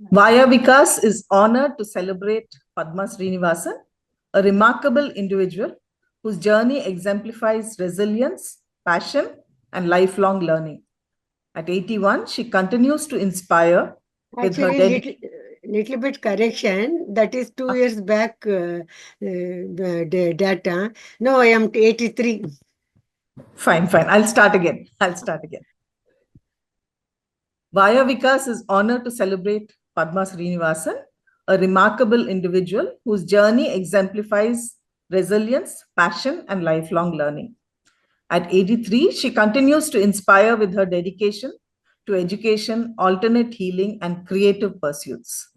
Vayah Vikas is honored to celebrate Padma Srinivasan, a remarkable individual whose journey exemplifies resilience, passion, and lifelong learning. At 81, she continues to inspire with her Actually, little bit correction. That is 2 years back the data. No, I am 83. Fine. I'll start again. Vayah Vikas is honored to celebrate Padma Srinivasan, a remarkable individual whose journey exemplifies resilience, passion, and lifelong learning. At 83, she continues to inspire with her dedication to education, alternate healing, and creative pursuits.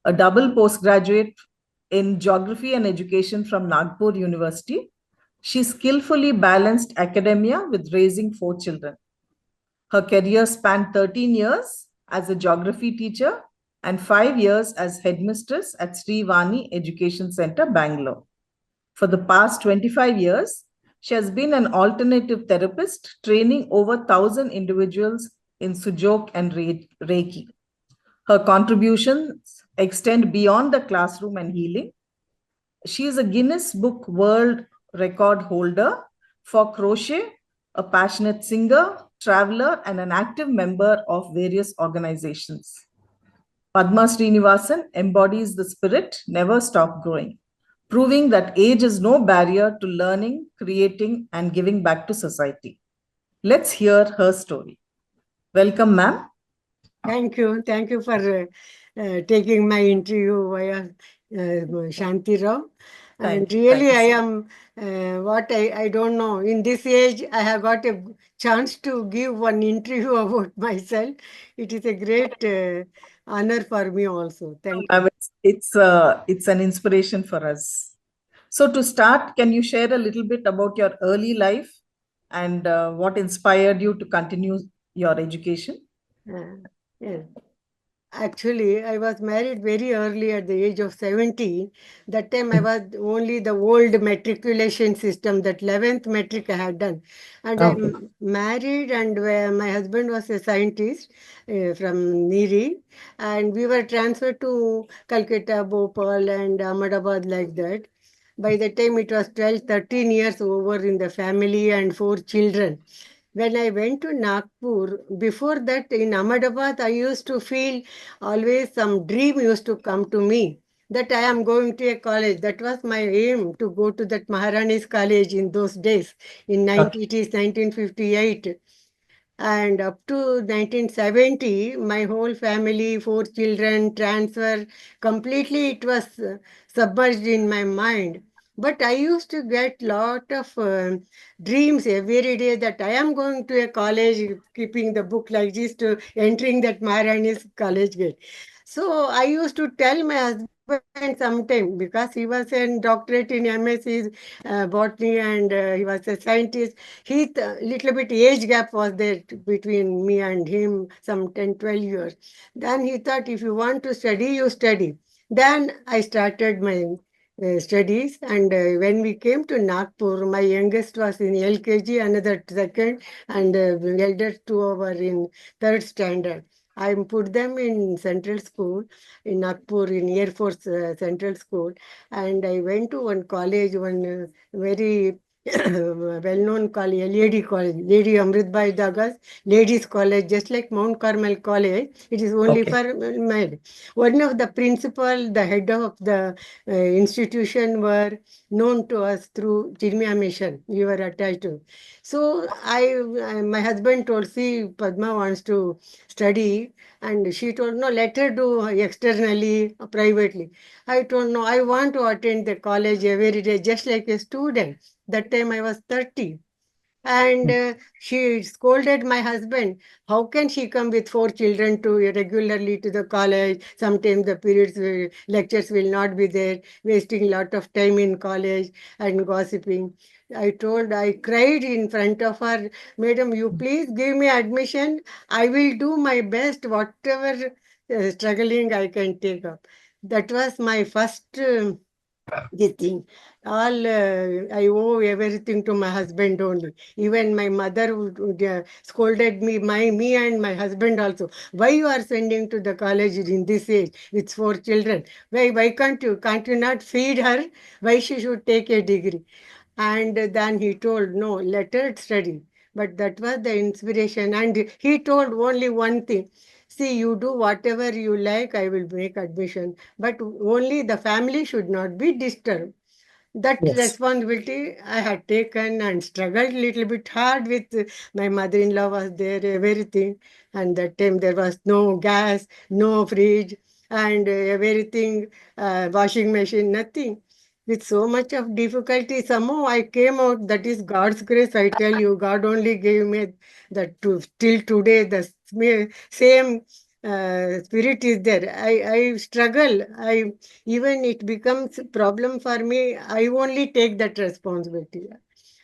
A double postgraduate in geography and education from Nagpur University, she skillfully balanced academia with raising 4 children. Her career spanned 13 years as a geography teacher and 5 years as headmistress at Sri Vani Education Center, Bangalore. For the past 25 years, she has been an alternative therapist, training over 1,000 individuals in Sujok and Reiki. Her contributions extend beyond the classroom and healing. She is a Guinness Book World Record holder for crochet, a passionate singer, traveler, and an active member of various organizations. Padma Srinivasan embodies the spirit, never stop growing, proving that age is no barrier to learning, creating, and giving back to society. Let's hear her story. Welcome, ma'am. Thank you. Thank you for taking my interview via Shanti Rao. And Thank really, you I so much. am what I don't know. In this age, I have got a chance to give one interview about myself. It is a great honor for me also. Thank you. Ma'am, it's an inspiration for us. So to start, can you share a little bit about your early life and what inspired you to continue your education? Uh, yeah. Actually, I was married very early at the age of 70. That time I was only the old matriculation system, that 11th matric I had done. And Okay. I'm married, and my husband was a scientist from Niri. And we were transferred to Calcutta, Bhopal, and Ahmedabad like that. By the time it was 12, 13 years over in the family and 4 children. When I went to Nagpur, before that in Ahmedabad, I used to feel always some dream used to come to me that I am going to a college. That was my aim to go to that Maharani's college in those days. Okay. It is 1958. And up to 1970, my whole family, 4 children, transfer, completely it was submerged in my mind. But I used to get lot of dreams every day that I am going to a college, keeping the book like this to entering that Maharani's college gate. So I used to tell my husband sometime because he was a doctorate in MSc botany and he was a scientist. Little bit age gap was there between me and him, some 10, 12 years. Then he thought, if you want to study, you study. Then I started my studies, and when we came to Nagpur, my youngest was in LKG, another second, and elder two were in third standard. I put them in central school in Nagpur, in Air Force Central School, and I went to one college, one very well-known college, lady college, Lady Amritbai Dagas Ladies College, just like Mount Carmel College. It is only Okay. for men. One of the principal, the head of the institution were known to us through Chirmia Mission. We were attached to. So my husband told, see, Padma wants to study, and she told, no, let her do externally, privately. I told, no, I want to attend the college every day, just like a student. That time I was 30. And she scolded my husband. How can she come with 4 children to regularly to the college? Sometimes the lectures will not be there, wasting lot of time in college and gossiping. I cried in front of her, Madam, you please give me admission. I will do my best, whatever struggling I can take up. That was my first this thing. All I owe everything to my husband only. Even my mother would scolded me and my husband also. Why you are sending to the college in this age with 4 children? Why can't you not feed her? Why she should take a degree? And then he told, no, let her study. But that was the inspiration. And he told only one thing. See, you do whatever you like, I will make admission. But only the family should not be disturbed. That Yes. responsibility I had taken and struggled little bit hard with my mother-in-law was there, everything. And that time there was no gas, no fridge, and everything, washing machine, nothing. With so much of difficulty, somehow I came out. That is God's grace. I tell you, God only gave me that to till today the same spirit is there. I struggle. Even it becomes a problem for me, I only take that responsibility.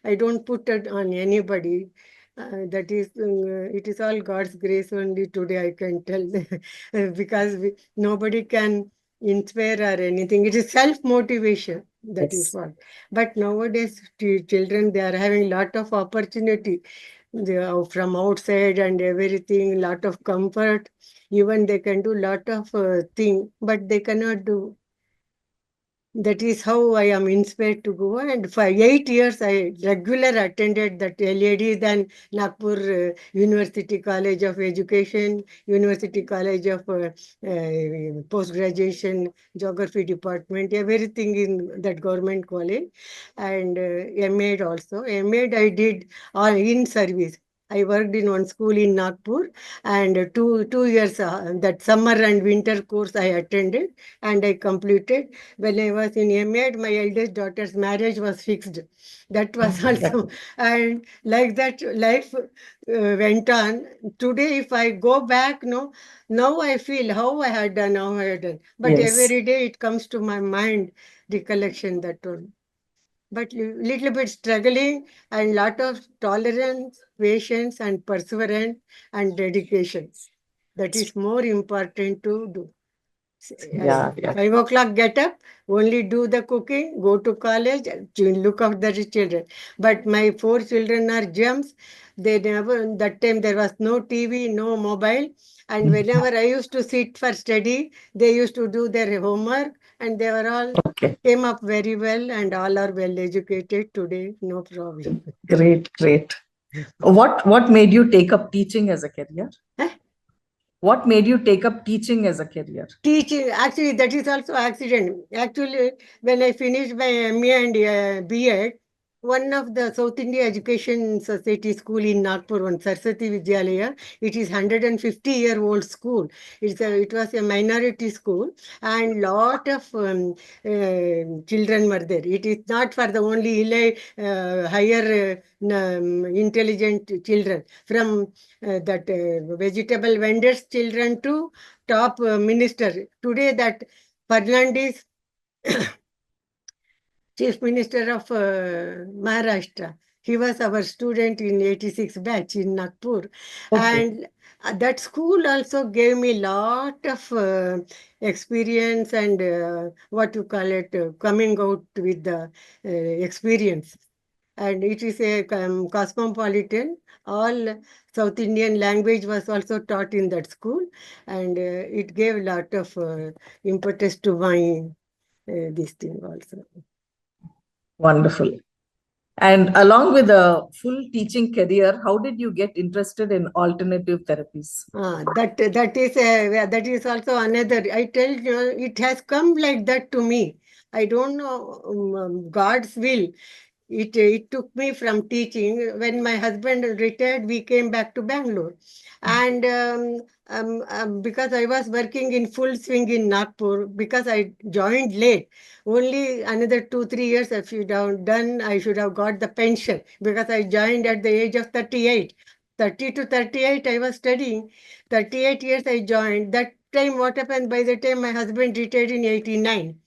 I don't put it on anybody. That is, it is all God's grace only today, I can tell. Because nobody can inspire or anything. It is self-motivation. That is Yes. what. But nowadays, children, they are having lot of opportunity. They are from outside and everything, lot of comfort. Even they can do lot of thing, but they cannot do. That is how I am inspired to go. And for 8 years, I regular attended that LAD, then Nagpur University College of Education, University College of Postgraduation, Geography Department, everything in that government college. And MAD also. MAD I did all in service. I worked in one school in Nagpur, and two years that summer and winter course I attended and I completed. When I was in MAd, my eldest daughter's marriage was fixed. That was also, and like that, life went on. Today, if I go back, no, now I feel how I had done, how I had done. But Yes. every day it comes to my mind, recollection that one. But little bit struggling and lot of tolerance, patience, and perseverance and dedication. That is more important to do. Yeah. Yeah. 5 o'clock get up, only do the cooking, go to college, look after the children. But my 4 children are gems. They never, that time there was no TV, no mobile. And whenever I used to sit for study, they used to do their homework and they were all Okay. came up very well and all are well educated today, no problem. Great. Great. What made you take up teaching as a career? Eh? What made you take up teaching as a career? Teaching, actually, that is also accident. Actually, when I finished my MA and B.Ed, one of the South India Education Society school in Nagpur, one Saraswati Vidyalaya, it is 150-year-old school. It was a minority school and lot of children were there. It is not for the only higher intelligent children. From that vegetable vendors children to top minister. Today that Fernandez, Chief Minister of Maharashtra, he was our student in 86 batch in Nagpur. Okay. And that school also gave me lot of experience and what you call it, coming out with the experience. And it is a cosmopolitan. All South Indian language was also taught in that school, and it gave a lot of impetus to my this thing also. Wonderful. And along with a full teaching career, how did you get interested in alternative therapies? That is also another. I tell you, it has come like that to me. I don't know God's will. It took me from teaching. When my husband retired, we came back to Bangalore. And because I was working in full swing in Nagpur, because I joined late, only another 2, 3 years I should have done, I should have got the pension because I joined at the age of 38. 30 to 38, I was studying. 38 years I joined. That time, what happened? By the time my husband retired in 89,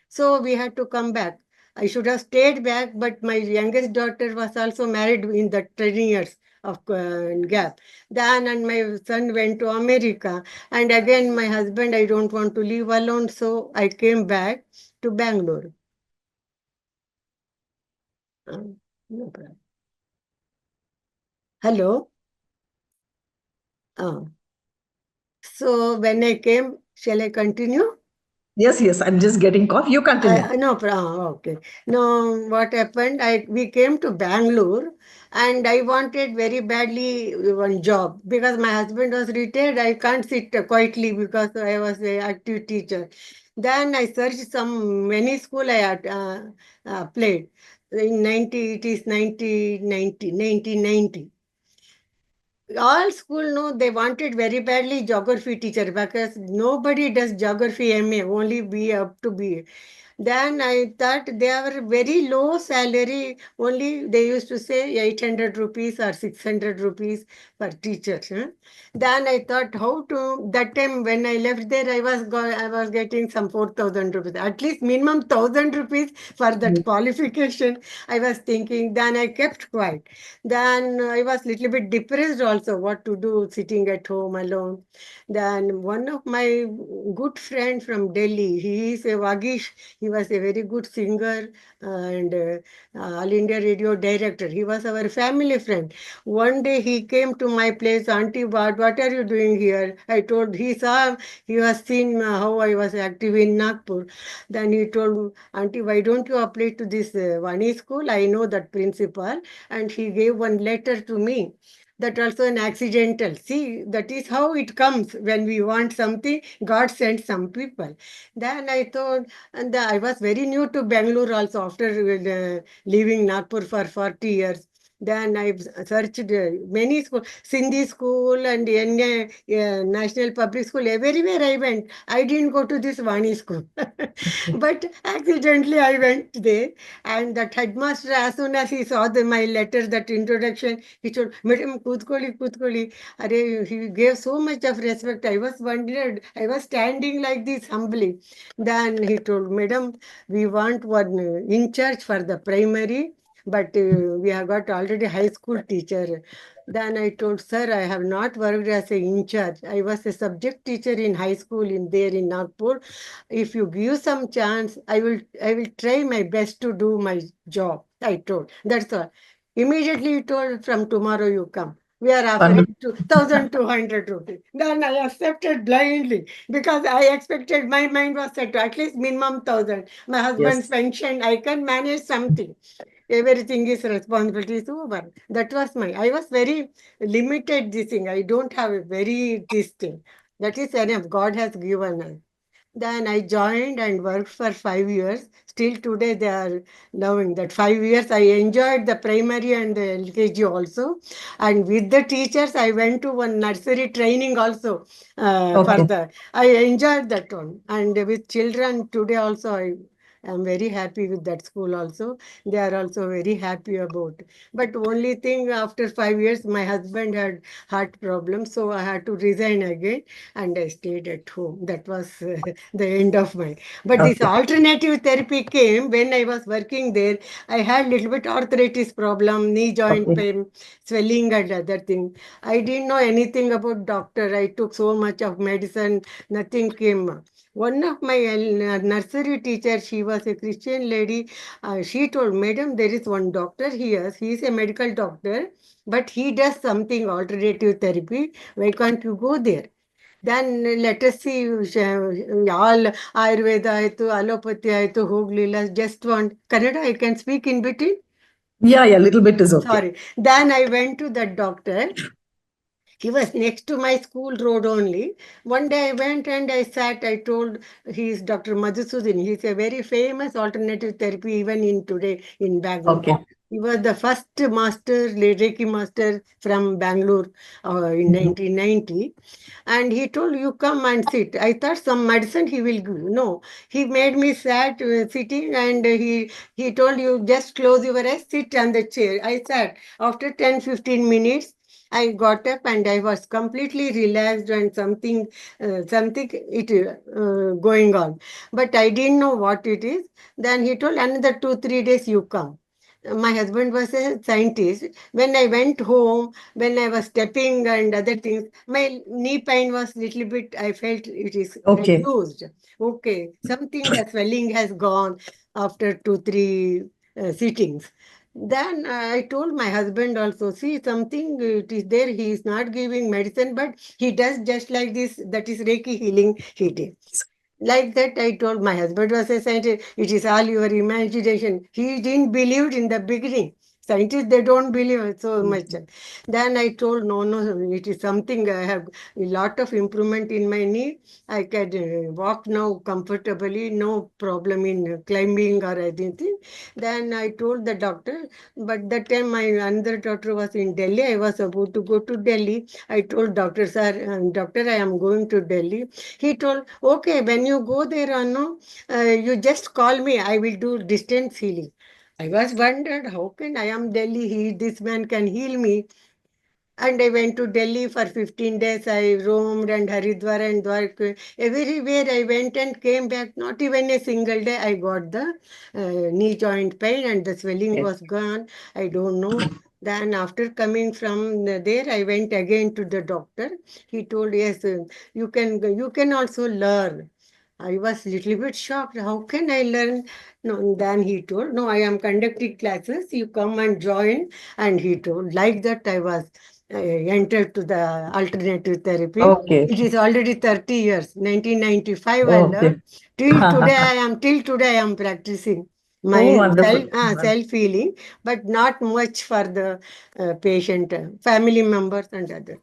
so we had to come back. I should have stayed back, but my youngest daughter was also married in the 10 years of gap. Then, and my son went to America. And again, my husband, I don't want to leave alone, so I came back to Bangalore. No problem. Hello. Uh, so when I came, shall I continue? Yes, yes. I'm just getting cough. You continue. No problem. Okay. No, what happened? We came to Bangalore, and I wanted very badly one job because my husband was retired. I can't sit quietly because I was a active teacher. Then I searched many school I had played. In 90, it is 1990. All school know they wanted very badly geography teacher because nobody does geography MA, only B up to B. Then I thought they are very low salary, only they used to say 800 rupees or 600 rupees per teacher. Then I thought how to, that time when I left there, I was getting some 4,000 rupees, at least minimum 1,000 rupees for that qualification. I was thinking, then I kept quiet. Then I was little bit depressed also, what to do sitting at home alone. Then one of my good friend from Delhi, he is a Vagish, he was a very good singer and All India Radio director. He was our family friend. One day he came to my place, Auntie, what are you doing here? I told, he was seen how I was active in Nagpur. Then he told, Auntie, why don't you apply to this Vani school? I know that principal. And he gave one letter to me. That also an accidental. See, that is how it comes when we want something. God sends some people. Then I thought, and I was very new to Bangalore also after leaving Nagpur for 40 years. Then I searched many schools, Sindhi school and National Public School, everywhere I went. I didn't go to this Vani school. But accidentally I went there. And that headmaster, as soon as he saw my letter, that introduction, he told, Madam, Kutkoli, Kutkoli. He gave so much of respect. I was wondered. I was standing like this humbly. Then he told, Madam, we want one in charge for the primary, but we have got already high school teacher. Then I told, sir, I have not worked as a in charge. I was a subject teacher in high school in there in Nagpur. If you give some chance, I will try my best to do my job. I told. That's all. Immediately he told, from tomorrow you come. We are offering Wonderful. 1,200 rupees. Then I accepted blindly because I expected, my mind was set to at least minimum 1,000. My husband's Yes. pension, I can manage something. Everything is responsibility is over. That was I was very limited this thing. I don't have a very this thing. That is enough. God has given us. Then I joined and worked for 5 years. Still today they are loving that 5 years. I enjoyed the primary and the LKG also. And with the teachers, I went to one nursery training also for Okay. I enjoyed that one. And with children today also, I am very happy with that school also. They are also very happy about. But only thing after 5 years, my husband had heart problems. So I had to resign again and I stayed at home. That was the end of my. But this Okay. alternative therapy came when I was working there. I had little bit arthritis problem, knee joint Okay. pain, swelling and other thing. I didn't know anything about doctor. I took so much of medicine, nothing came. One of my nursery teacher, she was a Christian lady. She told, Madam, there is one doctor here. He is a medical doctor, but he does something alternative therapy. Why can't you go there? Then let us see, all Ayurveda ಆಯ್ತು allopathy ಆಯ್ತು ಹೋಗ್ಲಿಲ್ಲ just want Kannada I can speak in between. Yeah, yeah. Little bit is okay. Sorry. Then I went to that doctor. He was next to my school road only. One day I went and I sat. I told, he is Dr. Madhusudin. He is a very famous alternative therapy even in today in Bangalore. Okay. He was the first master, Reiki master from Bangalore in Mhm. 1990. And he told, you come and sit. I thought some medicine he will give. No, he made me sat sitting and he told you just close your eyes, sit on the chair. I sat. After 10-15 minutes, I got up and I was completely relaxed and something it going on. But I didn't know what it is. Then he told another 2-3 days you come. My husband was a scientist. When I went home, when I was stepping and other things, my knee pain was little bit, I felt it is Okay. reduced. Okay, something, the swelling has gone after 2-3 sittings. Then I told my husband also, see, something it is there. He is not giving medicine, but he does just like this. That is Reiki healing he did. Like that, I told my husband was a scientist. It is all your imagination. He didn't believe in the beginning. Scientists, they don't believe so much. Then I told, no, no, it is something. I have a lot of improvement in my knee. I can walk now comfortably, no problem in climbing or anything. Then I told the doctor, but that time my another doctor was in Delhi. I was about to go to Delhi. I told doctor, sir, doctor, I am going to Delhi. He told, okay, when you go there or no, you just call me. I will do distance healing. I was wondered, how can I am Delhi? This man can heal me. And I went to Delhi for 15 days. I roamed and Haridwar and Dwarka. Everywhere I went and came back. Not even a single day I got the knee joint pain and the swelling was gone. I don't know. Then after coming from there, I went again to the doctor. He told, yes, you can also learn. I was little bit shocked. How can I learn? No, then he told, no, I am conducting classes. You come and join. And he told, like that I was entered to the alternative therapy. Okay. It is already 30 years. 1995 I Okay. learned. Till today I am practicing Oh, my wonderful. self healing, but not much for the patient, family members and others.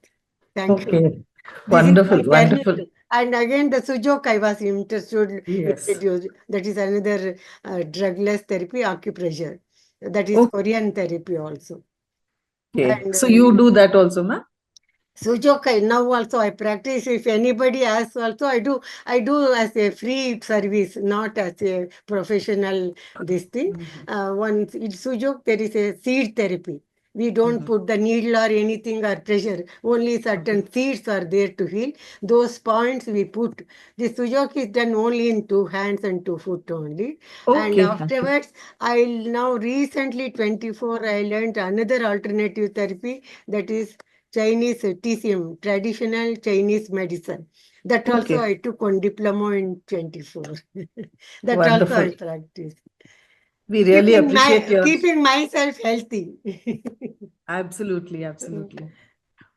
Thank you. Okay. This is my Wonderful. journey. Wonderful. And again, the Sujok I was interested Yes. introduced. That is another drugless therapy, acupressure. That is Okay. Korean therapy also. And So you do that also, ma'am? Sujok, now also I practice. If anybody asks, also I do. I do as a free service, not as a professional. This thing. One in Sujok there is a seed therapy. We don't put the needle or anything or pressure. Only certain seeds are there to heal. Those points we put. The Sujok is done only in 2 hands and 2 foot only. And Okay. afterwards, I now recently 24. I learned another alternative therapy, that is Chinese TCM, traditional Chinese medicine. That also Okay. I took one diploma in 24. That also I Wonderful. practice. We really appreciate your. Keeping myself healthy. Absolutely. Absolutely.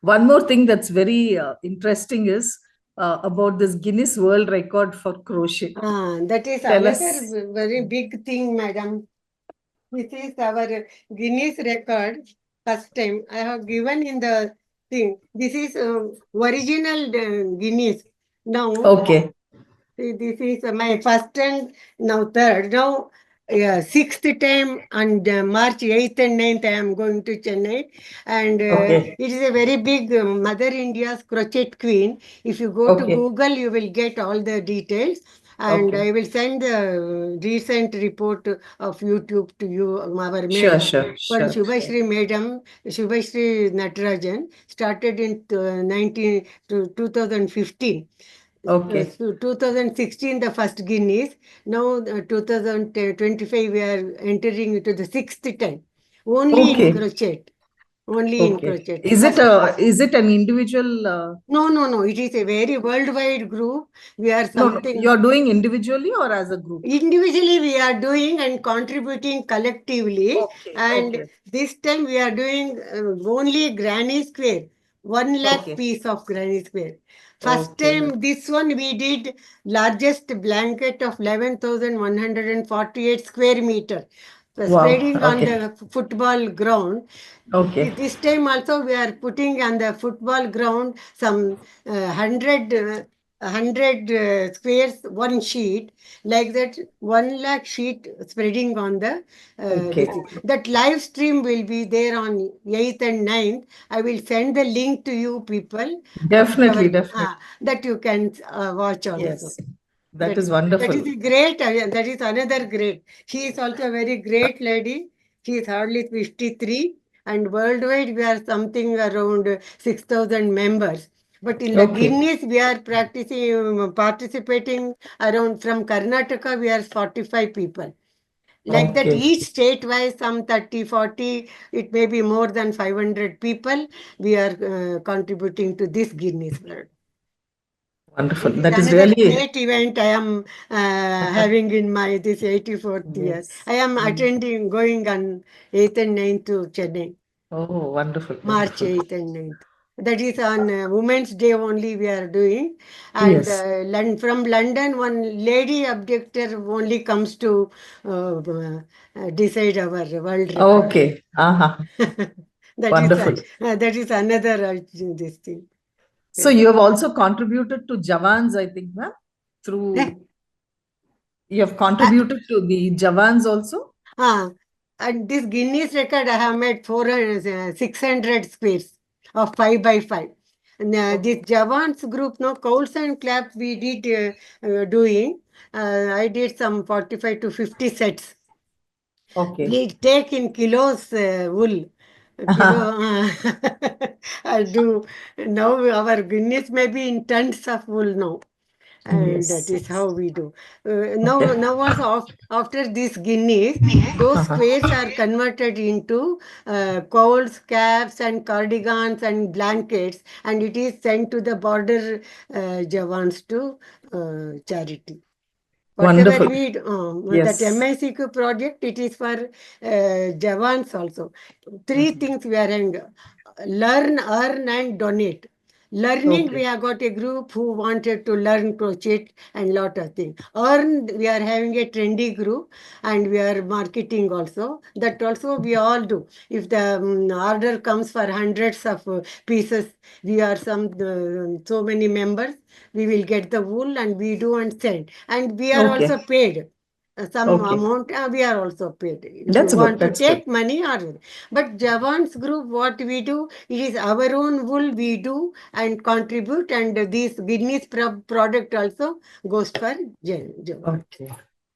One more thing that's very interesting is about this Guinness World Record for crochet. That is Tell another us. very big thing, madam. This is our Guinness record. First time I have given in the thing. This is original Guinness. Now Okay. see, this is my first and now third. Now, sixth time on March 8th and 9th, I am going to Chennai. And Okay. it is a very big Mother India's crochet queen. If you go to Okay. Google, you will get all the details. And Okay. I will send the recent report of YouTube to you, our Sure, mail. sure, One sure. Shubhashri Madam, Shubhashri Natarajan, started in 2015. Okay. So 2016, the first Guinness. Now, 2025, we are entering into the sixth time. Only in Okay. crochet. Only in Okay. crochet. Is it an individual? No, no, no. It is a very worldwide group. We are No, no. something. You're doing individually or as a group? Individually, we are doing and contributing collectively. Okay. And Okay. this time, we are doing only granny square, 1 lakh Okay. piece of granny square. First Okay. time, this one we did largest blanket of 11,148 square meter, Wow. spreading on Okay. the football ground. Okay. This time also we are putting on the football ground some 100 squares, one sheet, like that, 1 lakh sheet spreading on the Okay. this thing. That live stream will be there on 8th and 9th. I will send the link to you people, Definitely. Definitely. that you can watch also. Yes. That is wonderful. That is a great, that is another great. She is also a very great lady. She is hardly 53, and worldwide we are something around 6,000 members. But in the Okay. Guinness, we are participating around from Karnataka, we are 45 people. Like that, Okay. each state wise, some 30, 40, it may be more than 500 people. We are contributing to this Guinness World. Wonderful. It is That is another really great event I am having in my this 84th year. yes. I am attending, going on 8th and 9th to Chennai, Oh, wonderful, March wonderful. 8th and 9th. That is on Women's Day only we are doing. And Yes. from London, one lady objector only comes to decide our world record. Okay. Wonderful. That is another this thing. So you have also contributed to Javans, I think, ma'am, Eh, through you have contributed to the Javans also. and this Guinness record I have made 600 squares of 5 by 5. And this Okay. Javans group, no coals and claps we did doing. I did some 45 to 50 sets. Okay. We take in kilos wool. A kilo, I do. Now our Guinness may be in tons of wool now. And that Yes. is how we do. Okay. Now also after this Guinness, those squares are converted into cowls, caps, and cardigans and blankets, and it is sent to the border Javans to charity. Whatever Wonderful. we do, that Yes. MICQ project, it is for Javans also. Three things we are having: learn, earn, and donate. Learning, we Okay. have got a group who wanted to learn crochet and lot of things. Earn, we are having a trendy group and we are marketing also. That also we all do. If the order comes for hundreds of pieces, we are so many members, we will get the wool and we do and send. And we are also Okay. paid. Some Okay. amount we are also paid. If you That's good. want to That's good. take money or but Javans group, what we do, it is our own wool we do and contribute, and this Guinness product also goes for Javans. Okay.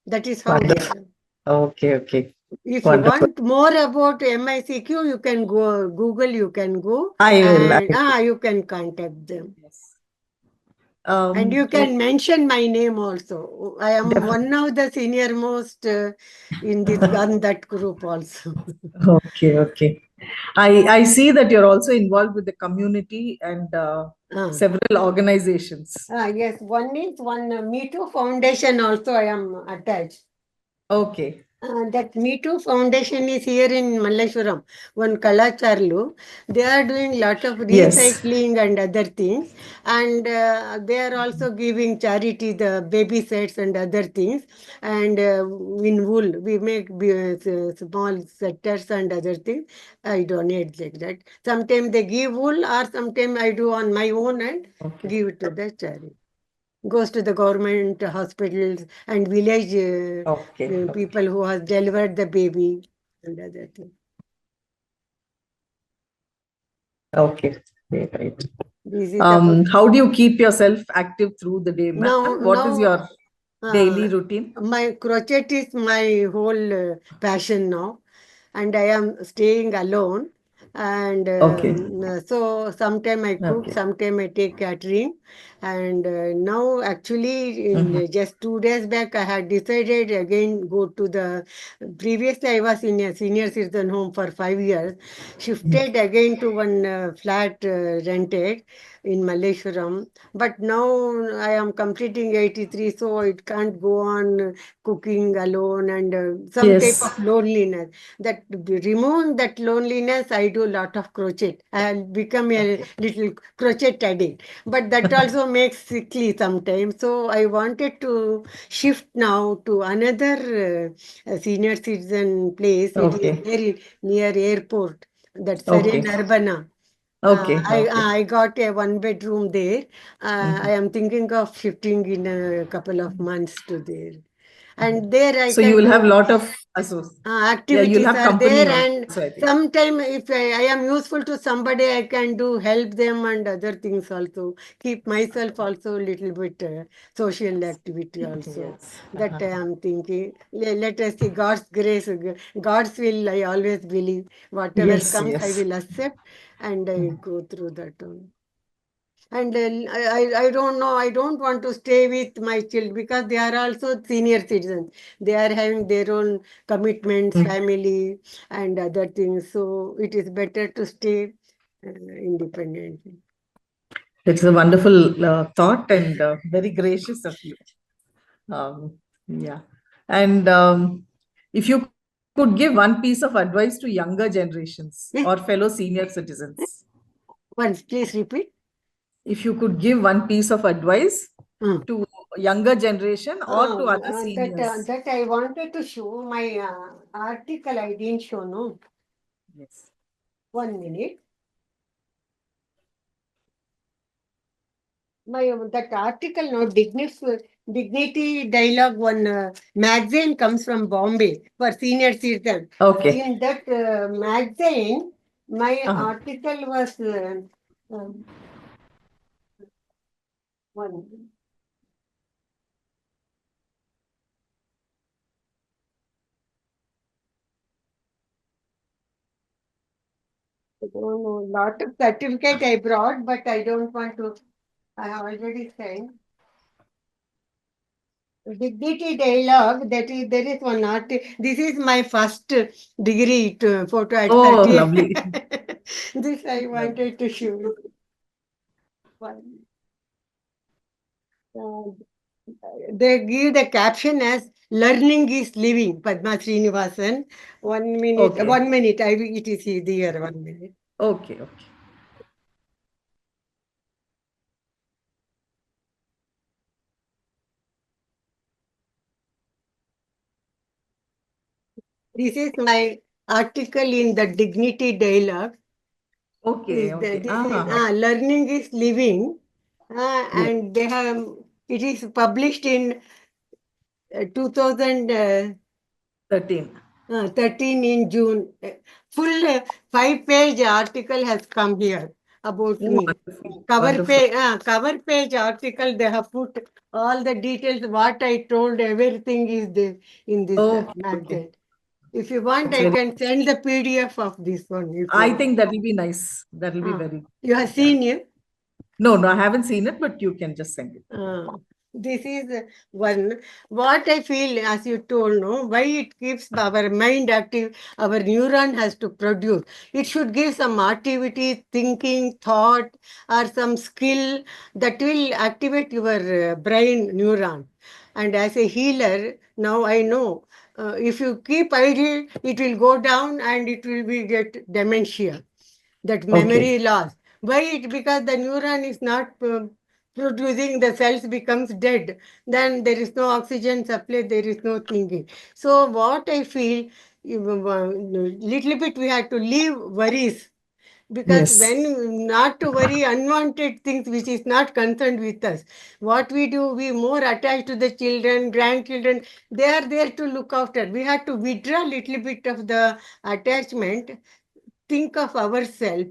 That is how we Wonderful. are. Okay. Okay. If you Wonderful. want more about MICQ, you can go Google, you can go I will. I and will. you can contact them. Yes. And you Like can mention my name also. I am one of the senior most in this on that group also. okay. Okay. I see that you're also involved with the community and Ah. several organizations. Yes, one is one Me Too Foundation also I am attached. Okay. That Me Too Foundation is here in Malleshwaram, one Kalacharlu. They are doing lot of Yes. recycling and other things. And they are also giving charity, the baby sets and other things. And in wool, we make small setters and other things. I donate like that. Sometimes they give wool or sometimes I do on my own and Okay. give it to the charity. Goes to the government hospitals and village Okay. Okay. people who has delivered the baby and other things. Okay. Okay, right. This is about How do you keep yourself active through the day, ma'am? What is now your daily routine? my crochet is my whole passion now, and I am staying alone. And Okay. so sometime I cook, Okay. sometime I take catering. And now actually Mhm. in just 2 days back I had decided again go to the previously I was in a senior citizen home for 5 years, shifted again to one flat rented in Malleshwaram. But now I am completing 83, so it can't go on cooking alone and some type Yes. of loneliness. That removing that loneliness, I do a lot of crochet. I have become a Okay. little crochet addict, but that also makes sickly sometimes. So I wanted to shift now to another senior citizen place. It is Okay. very near airport. That's Okay. Sarin Urbana. Okay. Okay. I got a one bedroom there. I Mhm. am thinking of shifting in a couple of months to there. And there I So you can will have a do lot of associates. Yeah, you'll activities have are company there, and also, I think. sometime if I am useful to somebody, I can do help them and other things also. Keep myself also a little bit social activity also. Yes. That I am thinking. Let us see God's grace, God's will. I always believe whatever Yes. comes, I Yes. will accept and I go through that one. And I don't know, I don't want to stay with my children because they are also senior citizens. They are having their own commitments, Mm. family, and other things. So it is better to stay independently. It's a wonderful thought and very gracious of you. Yeah. And if you could give one piece of advice to younger generations or fellow senior citizens, Once, please repeat. if you could give one piece of advice Hmm. to younger generation or to other seniors. That I wanted to show my article. I didn't show. No, Yes. 1 minute. My that article, no, dignity dialogue. One magazine comes from Bombay for senior citizens. Okay. In that magazine, my Uh-huh. article was um, one. I don't know, lot of certificate I brought, but I don't want to. I have already said. Dignity dialogue. That is, there is one article. This is my first degree to photo at Oh, 30. lovely. This I Lovely. wanted to show. One. Uh, they give the caption as "Learning is living." Padma Srinivasan. 1 minute. Okay. 1 minute. It is here. 1 minute. Okay. Okay. This is my article in the Dignity Dialogue. Okay. Okay. This is Ah, learning is living, yes. and they have it is published in 2013 13. in June. Full 5-page article has come here about Oh, me. wonderful. Wonderful. Cover page article. They have put all the details. What I told, everything is there in this Okay. Okay. magazine. If you want, That's I very can nice. send the PDF of this one. If you I want. think that will be nice. That will be Ah, very, you have yeah. seen it. No, no, I haven't seen it, but you can just send it. This is one. What I feel, as you told, no, why it keeps our mind active, our neuron has to produce. It should give some activity, thinking, thought, or some skill that will activate your brain neuron. And as a healer, now I know if you keep idle, it will go down and it will be get dementia, that Okay. memory loss. Why it? Because the neuron is not producing, the cells becomes dead. Then there is no oxygen supply, there is no thinking. So what I feel, little bit we have to leave worries, because Yes. when not to worry unwanted things which is not concerned with us. What we do, we more attached to the children, grandchildren. They are there to look after. We have to withdraw little bit of the attachment, think of ourselves.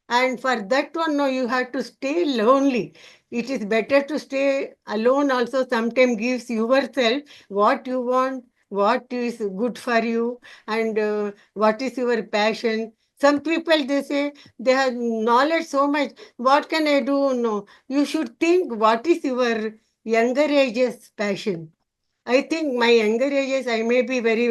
And for that one, no, you have to stay lonely. It is better to stay alone also. Sometimes gives yourself what you want, what is good for you, and what is your passion. Some people, they say they have knowledge so much. What can I do? No, you should think what is your younger ages passion. I think my younger ages, I may be very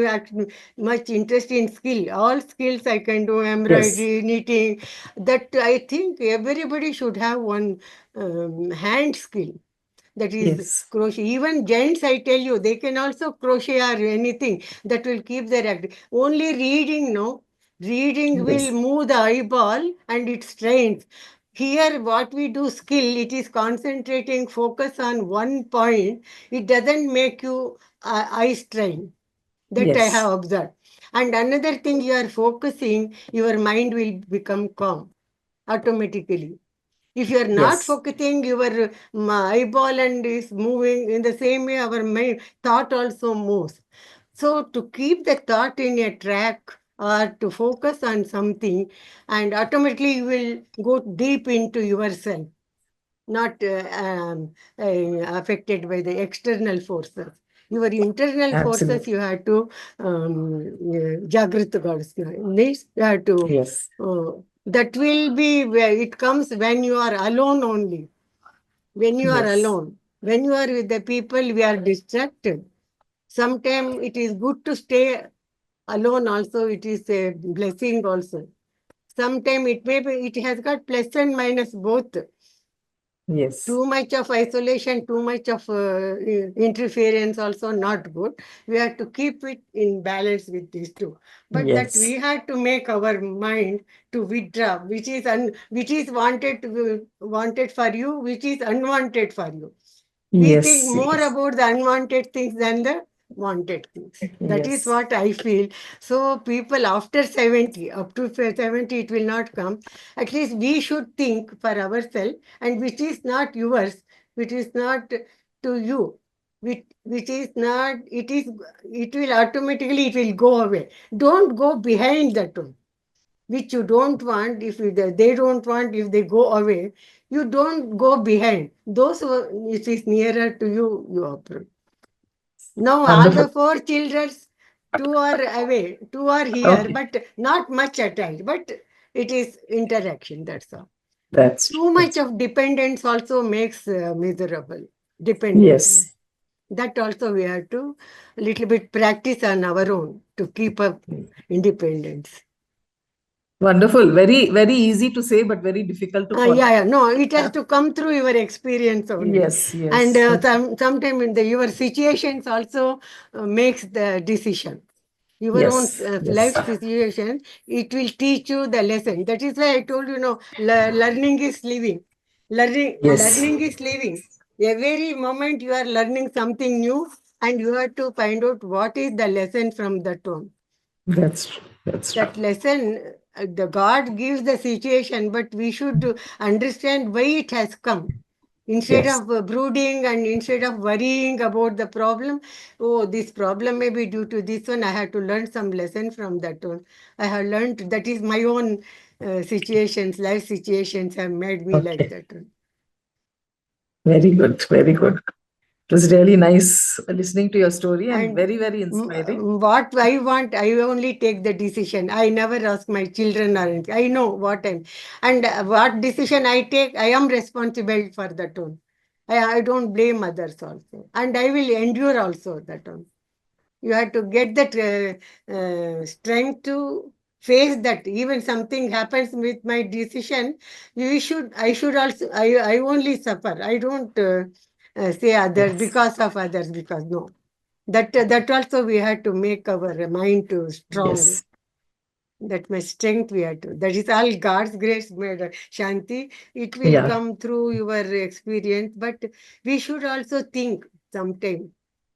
much interested in skill. All skills I can do, Yes. embroidery, knitting. That I think everybody should have one hand skill. That is Yes. crochet. Even gents, I tell you, they can also crochet or anything that will keep their active. Only reading, no. Reading will Yes. move the eyeball and it strains. Here, what we do skill, it is concentrating, focus on one point. It doesn't make you eye strain. That I Yes. have observed. And another thing, you are focusing, your mind will become calm automatically. If you are not Yes. focusing, your eyeball and is moving in the same way, our mind thought also moves. So to keep the thought in a track or to focus on something, and automatically you will go deep into yourself, not affected by the external forces. Your internal forces, Absolutely. you have to Jagrita gods. Means you have to. Yes. That will be where it comes when you are alone only. When you are Yes. alone, when you are with the people, we are distracted. Sometimes it is good to stay alone. Also, it is a blessing. Also, sometimes it may be it has got plus and minus both. Yes. Too much of isolation, too much of interference also not good. We have to keep it in balance with these two. But that we Yes. have to make our mind to withdraw, which is wanted for you, which is unwanted for you. We think Yes. more Yes. about the unwanted things than the wanted things. That is Yes. what I feel. So people after 70, up to 70, it will not come. At least we should think for ourselves, and which is not yours, which is not to you, which is not, it will automatically, it will go away. Don't go behind that one which you don't want. If they don't want, if they go away, you don't go behind those which is nearer to you, you approach. Now all the Wonderful. four children, two are away, two are here, Okay. but not much attached, but it is interaction, that's all. That's true. Too much That's of dependence also makes miserable dependence. yes. That also we have to little bit practice on our own to keep up independence. Wonderful. Very, very easy to say, but very difficult to Yeah, follow. yeah, no, it has to come through your experience only. Yes. And Yes. sometimes in your situations also makes the decision. Your own Yes. Yes. life situation, it will teach you the lesson. That is why I told you, no, learning is living. Yes. Learning is living. Every moment you are learning something new, and you have to find out what is the lesson from that one. That's true. That's true. That lesson, the God gives the situation, but we should understand why it has come. Instead Yes. of brooding and instead of worrying about the problem, oh, this problem may be due to this one, I have to learn some lesson from that one. I have learned that is my own situations, life situations have made me like Okay. that one. Very good. Very good. It was really nice listening to your story and And very, very inspiring. what I want, I only take the decision. I never ask my children or anything. I know what I'm, and what decision I take, I am responsible for that one. I don't blame others also. And I will endure also that one. You have to get that strength to face that. Even something happens with my decision, I should also, I only suffer. I don't say others Yes. because of others, because no. That also we had to make our mind to strong. Yes. That my strength we had to. That is all God's grace, Shanti. It will Yeah. come through your experience, but we should also think sometime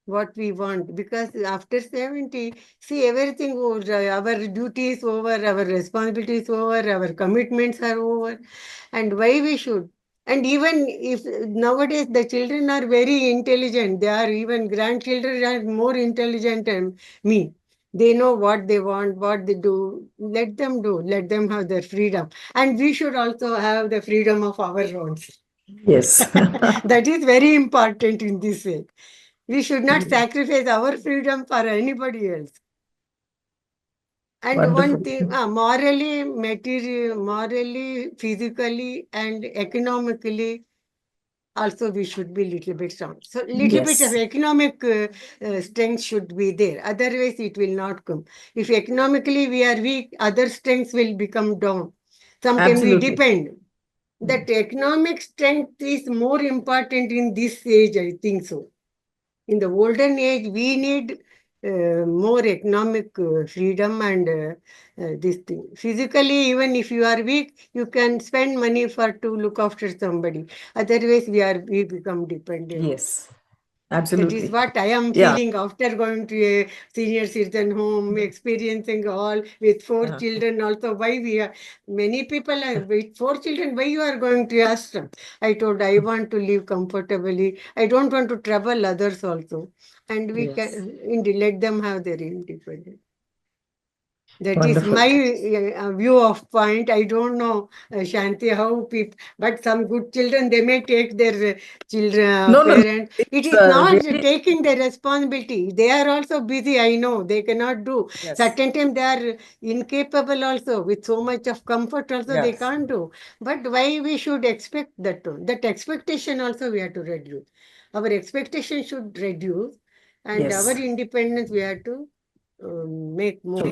what we want, because after 70, see, everything over, our duties over, our responsibilities over, our commitments are over, and why we should. And even if nowadays the children are very intelligent, they are, even grandchildren are more intelligent than me. They know what they want, what they do. Let them do. Let them have their freedom. And we should also have the freedom of our own. Yes. That is very important in this way. We should not sacrifice our freedom for anybody else. And one Wonderful. thing, morally, morally, physically, and economically, also we should be little bit strong. So little bit of Yes. economic strength should be there. Otherwise, it will not come. If economically we are weak, other strengths will become down. Sometimes we Absolutely. depend. That economic strength is more important in this age, I think so. In the olden age, we need more economic freedom and this thing. Physically, even if you are weak, you can spend money for to look after somebody. Otherwise, we become dependent. Yes. That is Absolutely. what I am Yeah. feeling after going to a senior citizen home, experiencing all with four Uh, children. Also, why we are, many people are with four children. Why you are going to ashram? I told, I want to live comfortably. I don't want to trouble others also, and we yes. can let them have their independence. That is Wonderful. my view of point. I don't know, Shanti, how people, but some good children, they may take their children, No, no, no. parents. It It's is not really, taking their responsibility. They are also busy. I know they cannot do. yes. Certain time they are incapable also. With so much of comfort also they Yes. can't do. But why we should expect that one? That expectation also we have to reduce. Our expectation should reduce, and our Yes. independence we have to. make more.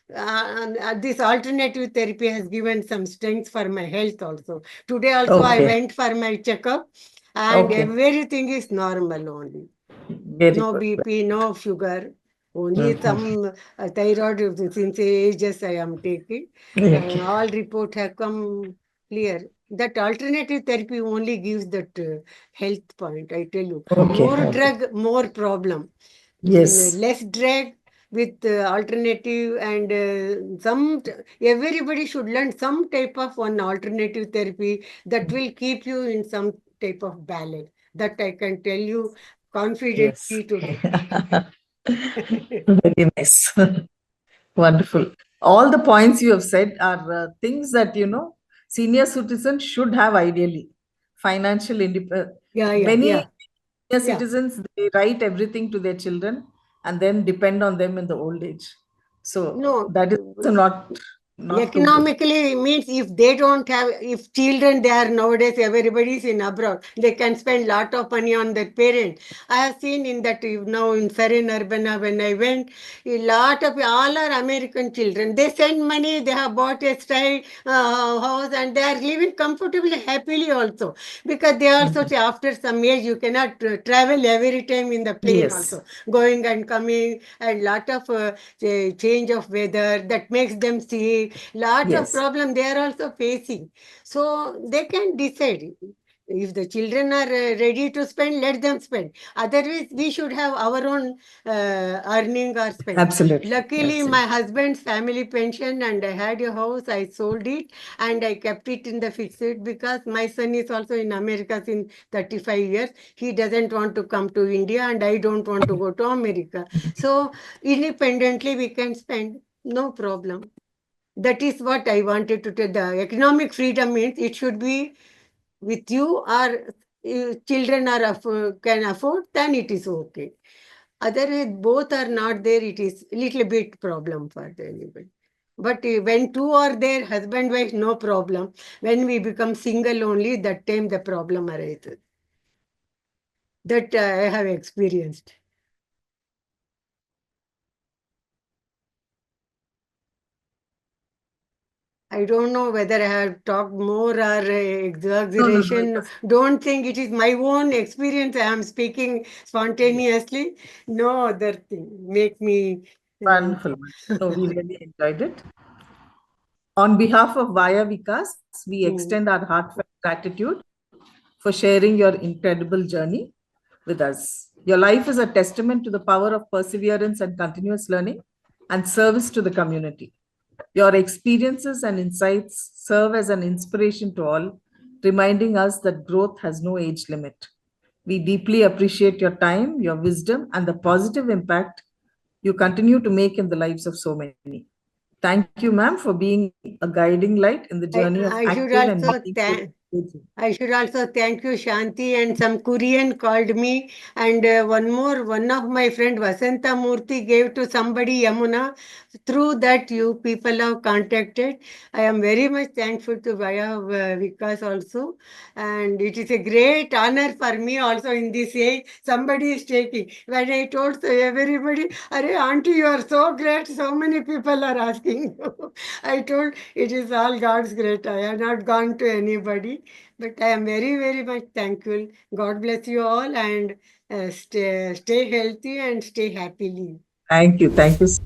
And this alternative therapy has given some strength for my health also. Today also I Okay. went for my checkup and Okay. everything is normal only. Very No good. BP, no sugar, only Mhm. some thyroid since ages I am taking. Okay. All report have come clear. That alternative therapy only gives that health point, I tell you. Okay. More Okay. drug, more problem. Yes. Less drug with alternative and everybody should learn some type of one alternative therapy that will keep you in some type of balance. That I can tell you Yes. confidently today. Very nice. Wonderful. All the points you have said are things that, senior citizens should have ideally. Financial independence. Yeah, yeah, Many yeah, senior yeah. citizens, they write everything to their children and then depend on them in the old age. So No, that is also not too good. economically means if they don't have, if children they are nowadays everybody is in abroad, they can spend lot of money on their parents. I have seen in that now in Sarin Urbana when I went, a lot of all are American children. They send money, they have bought a style house and they are living comfortably, happily also. Because they also say after some age you cannot travel every time in the plane Yes. also, going and coming and lot of change of weather that makes them sick. Lot of Yes. problem they are also facing. So they can decide. If the children are ready to spend, let them spend. Otherwise, we should have our own earning or spend. Absolutely. Luckily, my Absolutely. husband's family pension and I had a house, I sold it and I kept it in the fixed because my son is also in America since 35 years. He doesn't want to come to India and I don't want to go to America. So independently we can spend, no problem. That is what I wanted to tell. The economic freedom means it should be with you or children are can afford, then it is okay. Otherwise, both are not there, it is little bit problem for the anybody. But when two are there, husband, wife, no problem. When we become single only, that time the problem arises. That I have experienced. I don't know whether I have talked more or No, no, no. exaggeration. Don't think it is my own experience. I am speaking spontaneously. No other thing. Make me. Wonderful. No, we really enjoyed it. On behalf of Vaya Vikas, we Mm. extend our heartfelt gratitude for sharing your incredible journey with us. Your life is a testament to the power of perseverance and continuous learning and service to the community. Your experiences and insights serve as an inspiration to all, reminding us that growth has no age limit. We deeply appreciate your time, your wisdom, and the positive impact you continue to make in the lives of so many. Thank you, ma'am, for being a guiding light in the journey of I should active and also meaningful thank. engagement. I should also thank you, Shanti, and some Korean called me, and one of my friend Vasanta Murthy gave to somebody Yamuna. Through that, you people have contacted. I am very much thankful to Vaya Vikas also, and it is a great honor for me also in this age. Somebody is taking. When I told everybody, "Arey auntie, you are so great. So many people are asking you." I told it is all God's great. I have not gone to anybody. But I am very, very much thankful. God bless you all and stay healthy and stay happily. Thank you. Thank you so